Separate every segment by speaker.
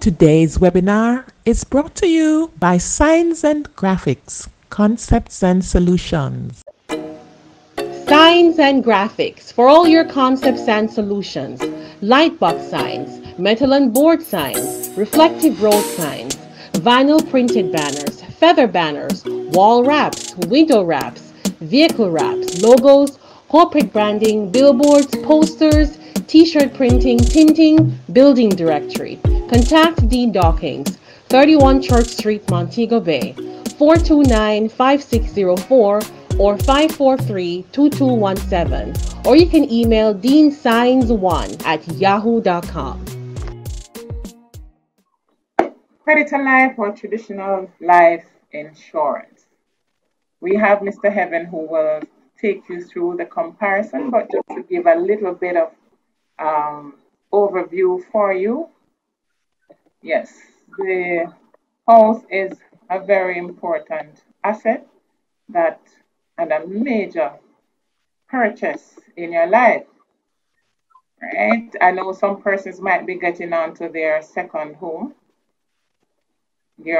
Speaker 1: Today's webinar is brought to you by Signs and Graphics, Concepts and Solutions.
Speaker 2: Signs and graphics for all your concepts and solutions. Lightbox signs, metal and board signs, reflective road signs, vinyl printed banners, feather banners, wall wraps, window wraps, vehicle wraps, logos, corporate branding, billboards, posters, t-shirt printing, tinting, building directory. Contact Dean Dawkins, 31 Church Street, Montego Bay, 429-5604 or 543-2217, or you can email deansigns1@yahoo.com.
Speaker 3: Creditor life or traditional life insurance. We have Mr. Heaven who will take you through the comparison, but just to give a little bit of overview for you. Yes, the house is a very important asset and a major purchase in your life, right? I know some persons might be getting onto their second home. You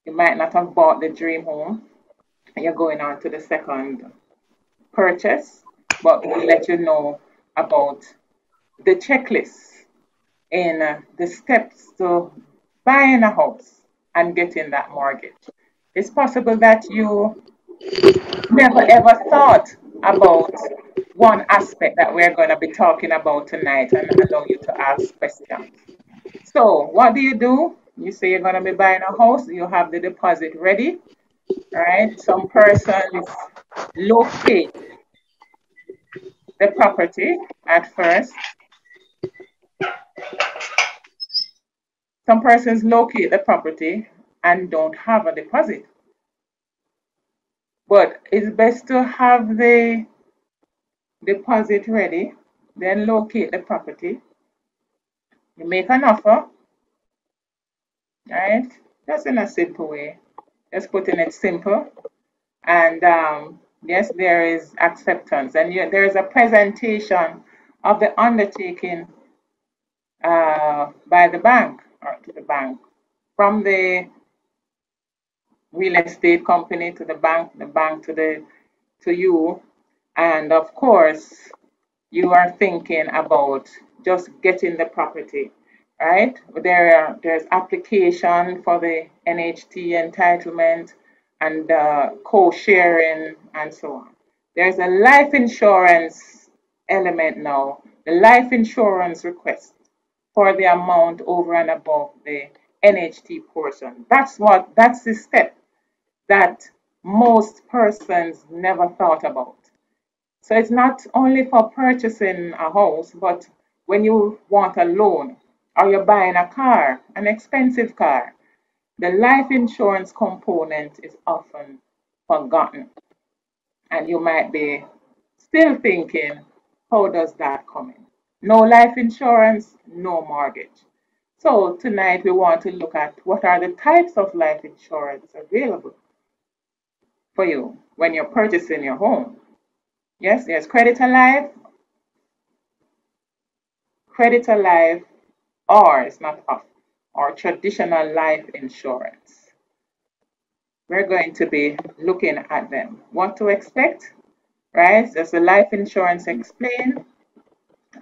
Speaker 3: might not have bought the dream home. You're going on to the second purchase, but we'll let you know about the checklist in the steps to buying a house and getting that mortgage. It's possible that you never ever thought about one aspect that we're going to be talking about tonight and allow you to ask questions. So what do? You say you're going to be buying a house, you have the deposit ready, right? Some persons locate the property at first. Some persons locate the property and don't have a deposit. But it's best to have the deposit ready, then locate the property. You make an offer, right? Just in a simple way. Just putting it simple. And yes, there is acceptance. And there is a presentation of the undertaking by the bank or to the bank, from the real estate company to the bank to you. And of course, you are thinking about just getting the property, right? There's application for the NHT entitlement and co-sharing and so on. There's a life insurance element now, the life insurance request for the amount over and above the NHT portion. That's the step that most persons never thought about. So it's not only for purchasing a house, but when you want a loan or you're buying a car, an expensive car, the life insurance component is often forgotten. And you might be still thinking, how does that come in? No life insurance, no mortgage. So tonight we want to look at what are the types of life insurance available for you when you're purchasing your home. Yes, there's Creditor Life, or it's not off, or traditional life insurance. We're going to be looking at them. What to expect, right? There's the life insurance explained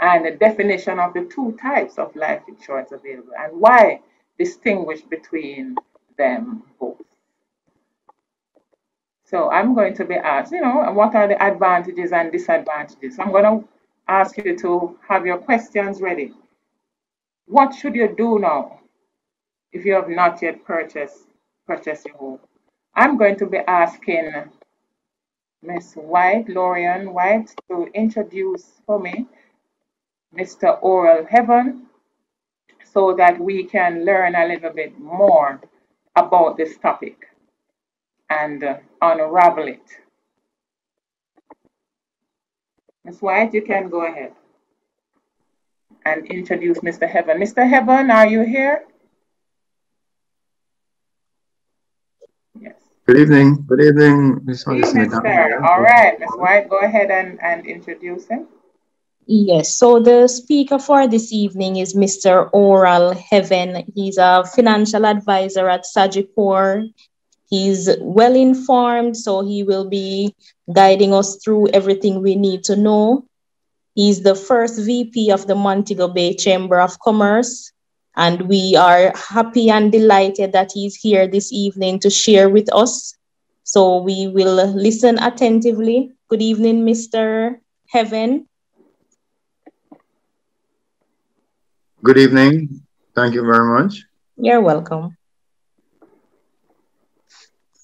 Speaker 3: and the definition of the two types of life insurance available and why distinguish between them both. So I'm going to be asked, what are the advantages and disadvantages? I'm going to ask you to have your questions ready. What should you do now if you have not yet purchased your home? I'm going to be asking Miss White, Lorian White, to introduce for me Mr. Oral Heaven so that we can learn a little bit more about this topic and unravel it. Ms. White, you can go ahead and introduce Mr. Heaven. Mr. Heaven, are you here? Yes.
Speaker 4: Good evening. Good evening, Ms.
Speaker 3: Good evening, sir. All right, Ms. White, go ahead and introduce him.
Speaker 4: Yes, so the speaker for this evening is Mr. Oral Heaven. He's a financial advisor at Sagicor. He's well informed, so he will be guiding us through everything we need to know. He's the first VP of the Montego Bay Chamber of Commerce, and we are happy and delighted that he's here this evening to share with us. So we will listen attentively. Good evening, Mr. Heaven.
Speaker 5: Good evening. Thank you very much.
Speaker 4: You're welcome.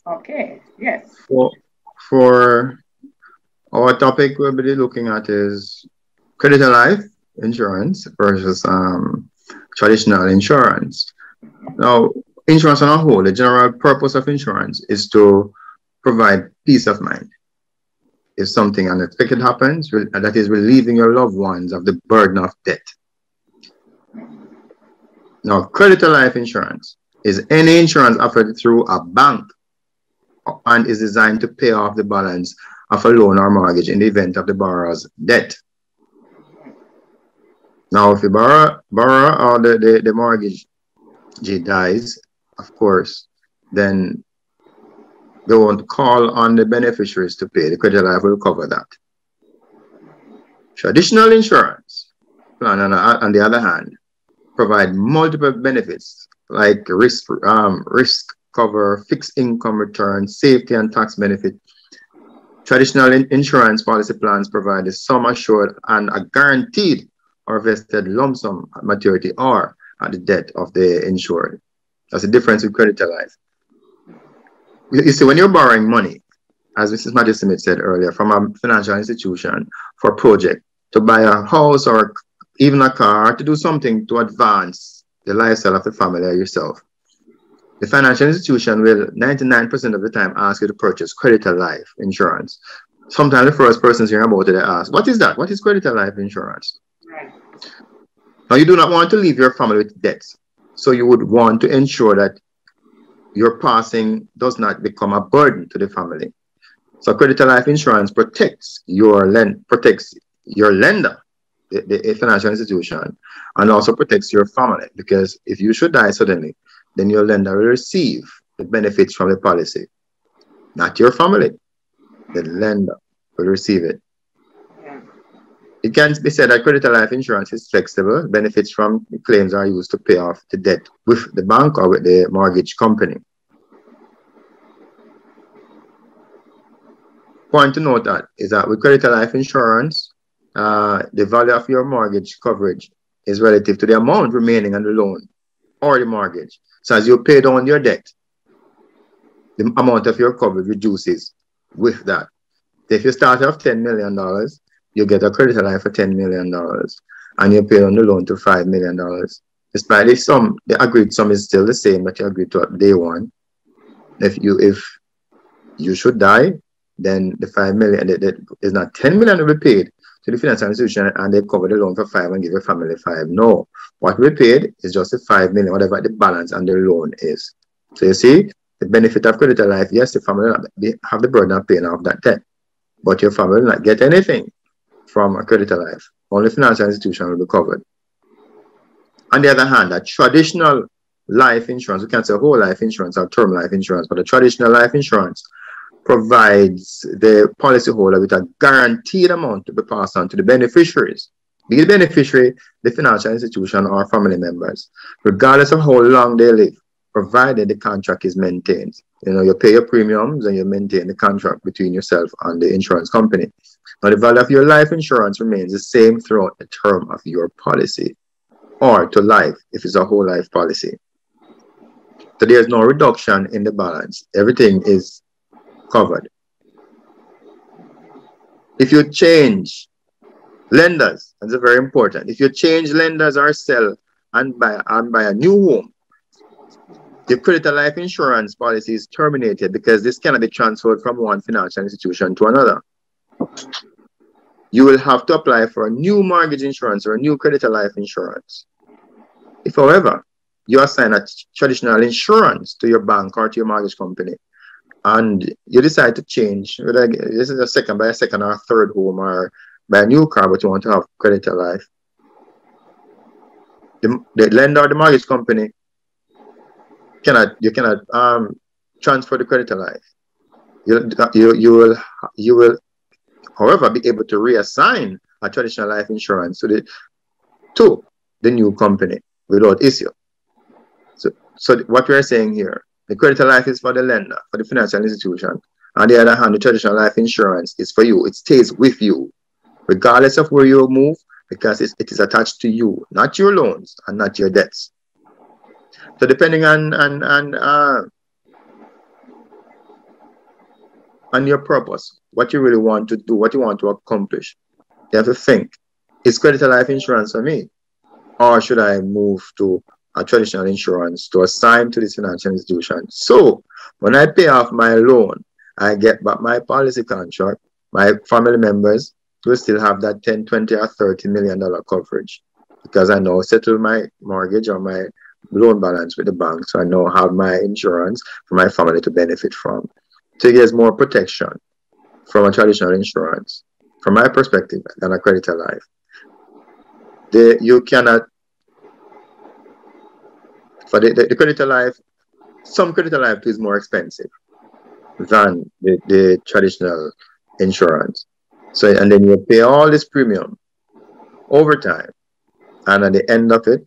Speaker 3: Okay, yes.
Speaker 5: For our topic, we'll be looking at is creditor life insurance versus traditional insurance. Now, insurance on a whole, the general purpose of insurance is to provide peace of mind. If something unexpected happens, that is relieving your loved ones of the burden of debt. Now, creditor life insurance is any insurance offered through a bank and is designed to pay off the balance of a loan or mortgage in the event of the borrower's death. Now, if the borrower or the mortgage dies, of course, then they won't call on the beneficiaries to pay. The creditor life will cover that. Traditional insurance plan, on the other hand, provide multiple benefits like risk cover, fixed income return, safety and tax benefit. Traditional insurance policy plans provide a sum assured and a guaranteed or vested lump sum at maturity or at the death of the insured. That's the difference with creditor life. You see, when you're borrowing money, as Mrs. Matthew Smith said earlier, from a financial institution for a project, to buy a house or even a car, to do something to advance the lifestyle of the family or yourself, the financial institution will 99% of the time ask you to purchase creditor life insurance. Sometimes the first person's hearing about it, they ask, what is that? What is creditor life insurance?
Speaker 3: Right.
Speaker 5: Now, you do not want to leave your family with debts. So you would want to ensure that your passing does not become a burden to the family. So creditor life insurance protects your lender, the financial institution, and also protects your family, because if you should die suddenly, then your lender will receive the benefits from the policy, not your family. The lender will receive it.
Speaker 3: Yeah.
Speaker 5: It can be said that creditor life insurance is flexible. Benefits from claims are used to pay off the debt with the bank or with the mortgage company. Point to note that is that with creditor life insurance, the value of your mortgage coverage is relative to the amount remaining on the loan or the mortgage. So as you pay down your debt, the amount of your coverage reduces with that. If you start off $10 million, you get a creditor life for $10 million, and you pay on the loan to $5 million. Despite the sum, the agreed sum is still the same that you agreed to at day one. If you should die, then the $5 million is not $10 million will be paid to the financial institution, and they cover the loan for $5 and give your family $5. No, what we paid is just the $5 million, whatever the balance on the loan is. So you see, the benefit of creditor life, yes, the family will have the burden of paying off that debt, but your family will not get anything from a creditor life. Only financial institution will be covered. On the other hand, a traditional life insurance, we can't say whole life insurance or term life insurance, but a traditional life insurance provides the policyholder with a guaranteed amount to be passed on to the beneficiaries, be the beneficiary, the financial institution, or family members, regardless of how long they live, provided the contract is maintained. You know, you pay your premiums and you maintain the contract between yourself and the insurance company. Now, the value of your life insurance remains the same throughout the term of your policy, or to life if it's a whole life policy. So there's no reduction in the balance. Everything is covered. If you change lenders, that's very important. If you change lenders or sell and buy a new home, the creditor life insurance policy is terminated because this cannot be transferred from one financial institution to another. You will have to apply for a new mortgage insurance or a new creditor life insurance. If, however, you assign a traditional insurance to your bank or to your mortgage company, and you decide to change, whether this is a second or third home, or buy a new car, but you want to have Creditor Life, the lender or the mortgage company cannot transfer the Creditor Life. You will however be able to reassign a traditional life insurance to the new company without issue. So what we're saying here, the Creditor Life is for the lender, for the financial institution. On the other hand, the traditional life insurance is for you. It stays with you, regardless of where you move, because it is attached to you, not your loans and not your debts. So depending on your purpose, what you really want to do, what you want to accomplish, you have to think, is Creditor Life insurance for me? Or should I move to a traditional insurance to assign to this financial institution? So when I pay off my loan, I get back my policy contract. My family members will still have that 10, 20, or $30 million coverage because I know settle my mortgage or my loan balance with the bank. So I know have my insurance for my family to benefit from. So there's more protection from a traditional insurance, from my perspective, than a Creditor Life. You cannot, for the Creditor Life, some Creditor Life is more expensive than the traditional insurance. So, and then you pay all this premium over time. And at the end of it,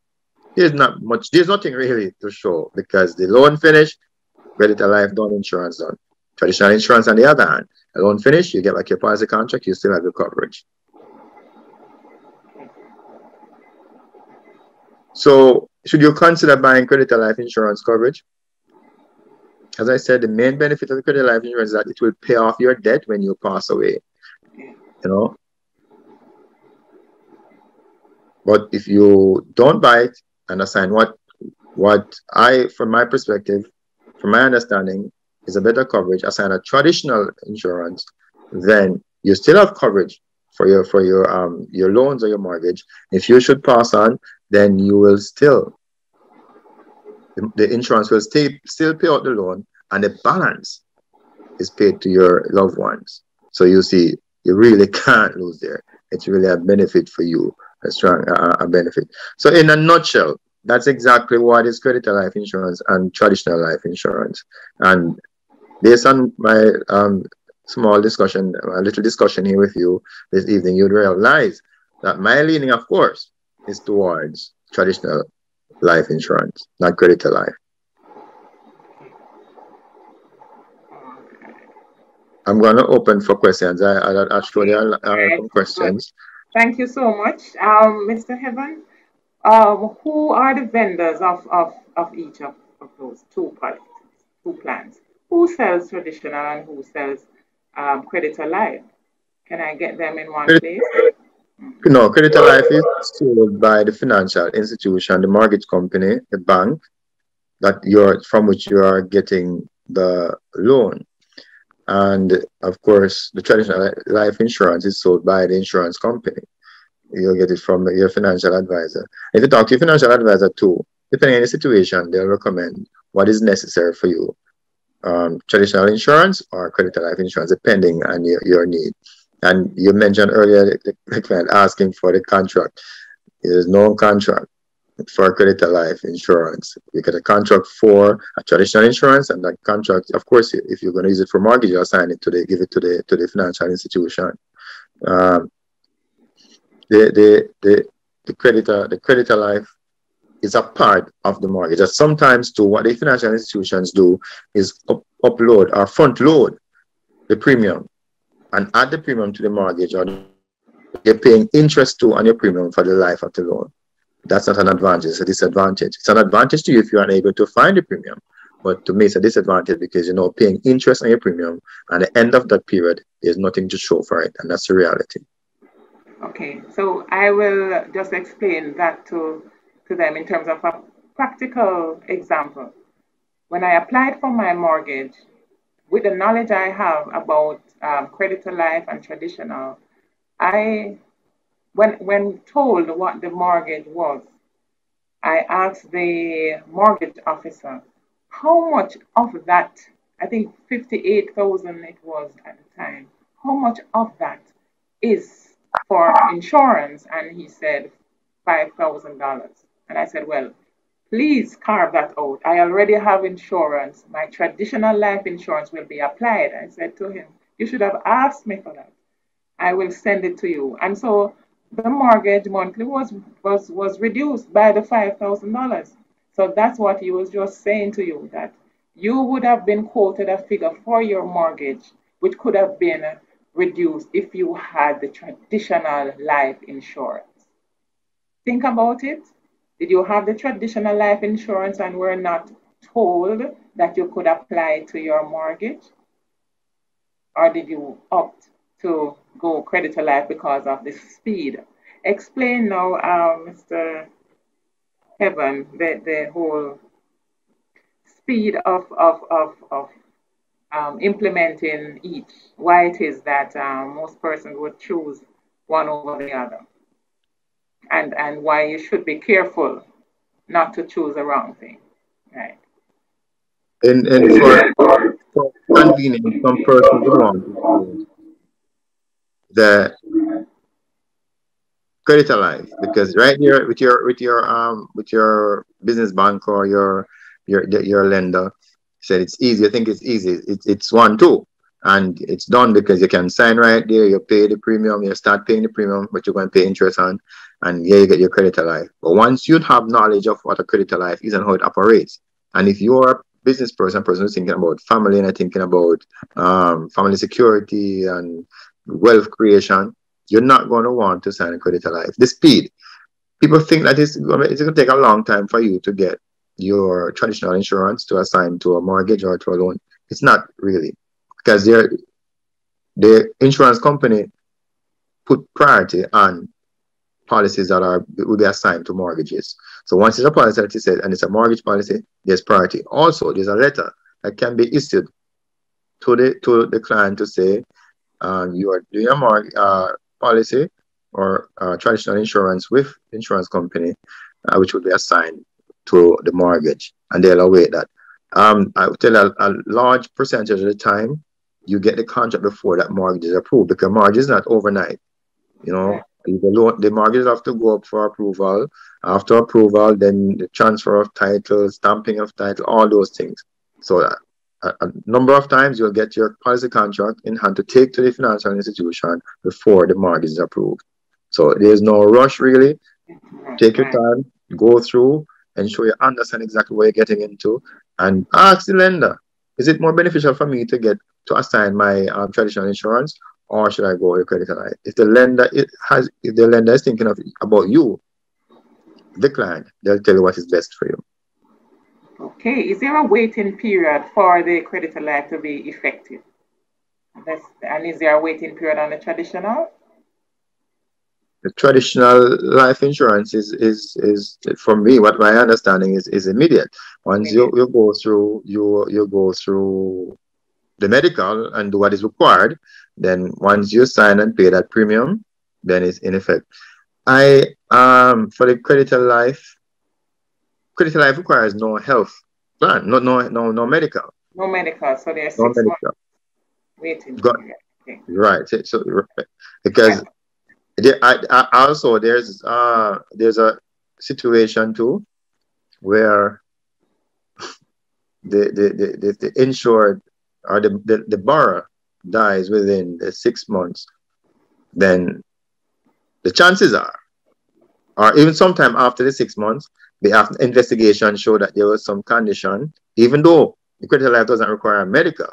Speaker 5: there's nothing really to show because the loan finished, Creditor Life done, insurance done. Traditional insurance, on the other hand, the loan finished, you get like your policy contract, you still have your coverage. So, should you consider buying Creditor Life insurance coverage? As I said, the main benefit of the Creditor Life insurance is that it will pay off your debt when you pass away. You know. But if you don't buy it and assign what I, from my perspective, from my understanding, is a better coverage, assign a traditional insurance, then you still have coverage for your loans or your mortgage. If you should pass on, then you will still, the insurance will still pay out the loan, and the balance is paid to your loved ones. So you see, you really can't lose there. It's really a benefit for you, a strong a benefit. So in a nutshell, that's exactly what is Creditor Life insurance and traditional life insurance. And based on my small discussion, a little discussion here with you this evening, you'd realize that my leaning, of course, is towards traditional life insurance, not Creditor Life. I'm going to open for questions. I'll show you some questions.
Speaker 3: Thank you so much, Mr. Heaven. Who are the vendors of each of those two plans? Who sells traditional and who sells Creditor Life? Can I get them in one place?
Speaker 5: No, Creditor Life is sold by the financial institution, the mortgage company, the bank from which you are getting the loan. And of course, the traditional life insurance is sold by the insurance company. You'll get it from your financial advisor. If you talk to your financial advisor too, depending on the situation, they'll recommend what is necessary for you. Traditional insurance or Creditor Life insurance, depending on your need. And you mentioned earlier the client asking for the contract. There's no contract for Creditor Life insurance. You get a contract for a traditional insurance, and that contract, of course, if you're going to use it for mortgage, you assign it give it to the financial institution. The Creditor Life is a part of the mortgage. And sometimes too, what the financial institutions do is upload or front load the premium and add the premium to the mortgage, or you're paying interest to on your premium for the life of the loan. That's not an advantage, it's a disadvantage. It's an advantage to you if you're unable to find the premium, but to me it's a disadvantage because paying interest on your premium, and at the end of that period, there's nothing to show for it, and that's the reality.
Speaker 3: Okay, so I will just explain that to them in terms of a practical example. When I applied for my mortgage, with the knowledge I have about Creditor Life and traditional, when told what the mortgage was, I asked the mortgage officer how much of that, I think 58,000 it was at the time, how much of that is for insurance, and he said $5,000. And I said, well, please carve that out. I already have insurance. My traditional life insurance will be applied. I said to him, you should have asked me for that. I will send it to you. And so the mortgage monthly was reduced by the $5,000. So that's what he was just saying to you, that you would have been quoted a figure for your mortgage, which could have been reduced if you had the traditional life insurance. Think about it. Did you have the traditional life insurance and were not told that you could apply to your mortgage? Or did you opt to go Creditor Life because of the speed? Explain now, Mr. Heaven, the whole speed of implementing each, why it is that most persons would choose one over the other, and why you should be careful not to choose the wrong thing, right?
Speaker 5: And for convenience, some persons would want to choose the Creditor Life because right here with your business bank or your lender said it's easy. I think it's easy. It's 1 2 and it's done because you can sign right there. You pay the premium. You start paying the premium, but you're going to pay interest on, and yeah, you get your Creditor Life. But once you have knowledge of what a Creditor Life is and how it operates, and if you're a business person who's thinking about family and thinking about family security and wealth creation, you're not going to want to sign a Creditor Life. The speed. People think that it's going to take a long time for you to get your traditional insurance to assign to a mortgage or to a loan. It's not really, because the insurance company put priority on policies that will be assigned to mortgages. So once it's a policy that is said and it's a mortgage policy, there's priority. Also, there's a letter that can be issued to the client to say you are doing a mortgage policy or traditional insurance with insurance company, which would be assigned to the mortgage, and they'll await that. I would tell a large percentage of the time, you get the contract before that mortgage is approved, because mortgage is not overnight. You know, the mortgage have to go up for approval. After approval, then the transfer of title, stamping of title, all those things. So a number of times you'll get your policy contract in hand to take to the financial institution before the mortgage is approved. So there's no rush really. Take your time, go through, ensure you understand exactly what you're getting into, and ask the lender, is it more beneficial for me to assign my traditional insurance, or should I go with Creditor Life? If the lender is thinking about you, the client, they'll tell you what is best for you.
Speaker 3: Okay, is there a waiting period for the Creditor Life to be effective? And is there a waiting period on the traditional?
Speaker 5: The traditional life insurance is for me, what my understanding is immediate. Once you go through you go through the medical and do what is required, then once you sign and pay that premium, then it's in effect. For the Creditor Life requires no health plan, no medical.
Speaker 3: No medical, so there's 6 months waiting.
Speaker 5: Right. So because also there's a situation too where the insured or the borrower dies within the 6 months, then the chances are, or even sometime after the 6 months, the investigation show that there was some condition, even though the Creditor Life doesn't require a medical.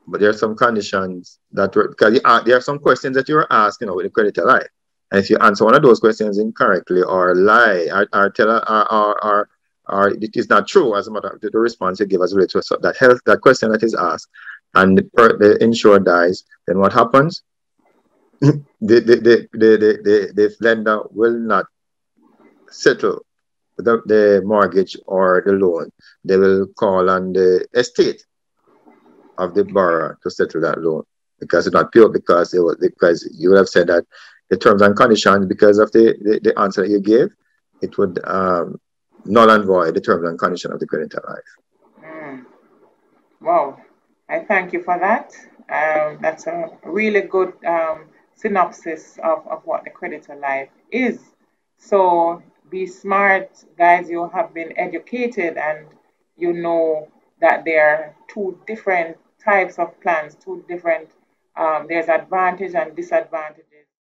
Speaker 5: But there are some conditions that were, because there are some questions that you were asked, with the Creditor Life. And if you answer one of those questions incorrectly or lie or tell or it is not true, as a matter of the response you give as related to that question that is asked, and the insured dies, then what happens? the lender will not settle the mortgage or the loan. They will call on the estate of the borrower to settle that loan, because it's not pure, because you would have said that the terms and conditions, because of the answer that you gave, it would null and void the terms and conditions of the Creditor Life.
Speaker 3: Wow, I thank you for that. That's a really good synopsis of what the creditor life is. So be smart, guys. You have been educated and you know that there are two different types of plans, two different, there's advantage and disadvantage